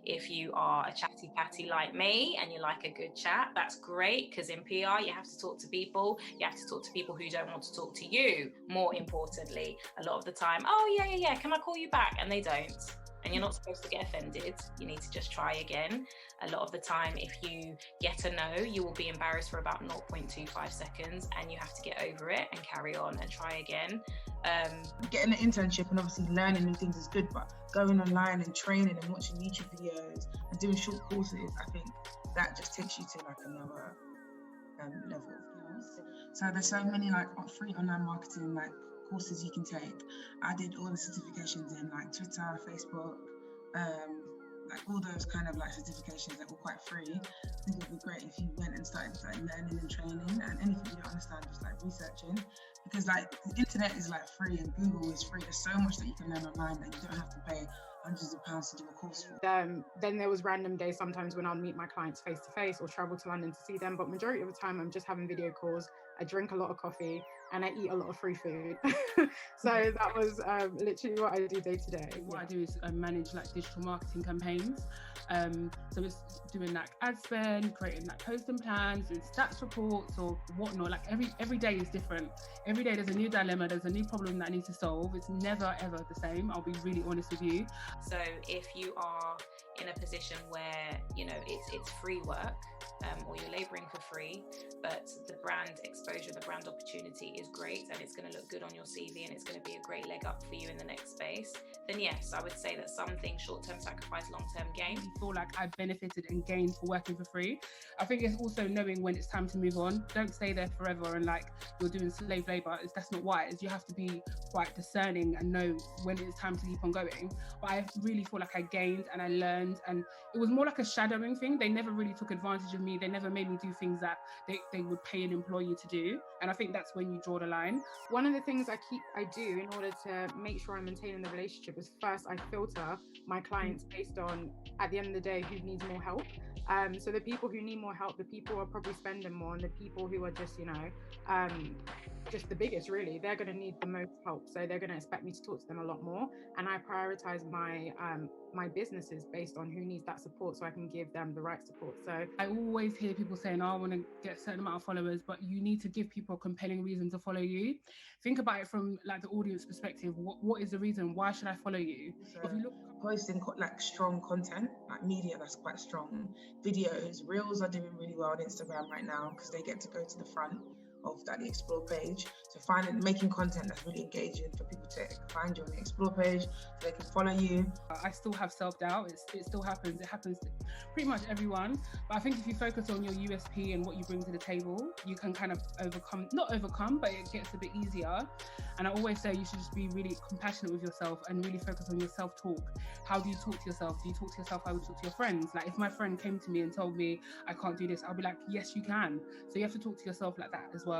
If you are a chatty patty like me and you like a good chat, that's great, because in PR you have to talk to people. You have to talk to people who don't want to talk to you. More importantly, a lot of the time, oh yeah, can I call you back? And they don't. And you're not supposed to get offended. You need to just try again. A lot of the time, if you get a no, you will be embarrassed for about 0.25 seconds, and you have to get over it and carry on and try again. Getting an internship and obviously learning new things is good, but going online and training and watching YouTube videos and doing short courses, I think that just takes you to like another level of skills. So there's so many like free online marketing like courses you can take. I did all the certifications in like Twitter, Facebook, like all those kind of like certifications that were quite free. I think it would be great if you went and started like learning and training, and anything you don't understand, just like researching, because like the internet is like free and Google is free. There's so much that you can learn online that you don't have to pay hundreds of pounds to do a course for. Then there was random days sometimes when I'll meet my clients face to face or travel to London to see them, but majority of the time I'm just having video calls. I drink a lot of coffee and I eat a lot of free food. So that was literally what I do day to day. What I do is manage like digital marketing campaigns. So it's doing like ad spend, creating like posting plans, doing stats reports or whatnot. Like every day is different. Every day there's a new dilemma, there's a new problem that I need to solve. It's never ever the same. I'll be really honest with you. So if you are in a position where, you know, it's free work, or you're labouring for free, but the brand exposure, the brand opportunity is great and it's going to look good on your CV and it's going to be a great leg up for you in the next space, then yes, I would say that something short-term sacrifice, long-term gain. I feel like I benefited and gained for working for free. I think it's also knowing when it's time to move on. Don't stay there forever and like you're doing slave labour. That's not wise. You have to be quite discerning and know when it's time to keep on going. But I really feel like I gained and I learned, and it was more like a shadowing thing. They never really took advantage of me. They never made me do things that they would pay an employee to do. And I think that's when you draw the line. One of the things I do in order to make sure I'm maintaining the relationship is first I filter my clients based on, at the end of the day, who needs more help. So the people who need more help, the people who are probably spending more, and the people who are just, you know, just the biggest really, they're going to need the most help. So they're going to expect me to talk to them a lot more. And I prioritize my businesses based on who needs that support so I can give them the right support. So I always hear people saying, oh, I want to get a certain amount of followers, but you need to give people a compelling reason to follow you. Think about it from like the audience perspective. What is the reason? Why should I follow you? So if you look posting like strong content, like media that's quite strong, videos, reels are doing really well on Instagram right now because they get to go to the front of that the explore page. So making content that's really engaging for people to find you on the explore page so they can follow you. I still have self-doubt. It still happens. It happens to pretty much everyone. But I think if you focus on your USP and what you bring to the table, you can kind of not overcome, but it gets a bit easier. And I always say you should just be really compassionate with yourself and really focus on your self-talk. How do you talk to yourself? Do you talk to yourself how you talk to your friends? Like if my friend came to me and told me I can't do this, I'll be like, yes, you can. So you have to talk to yourself like that as well.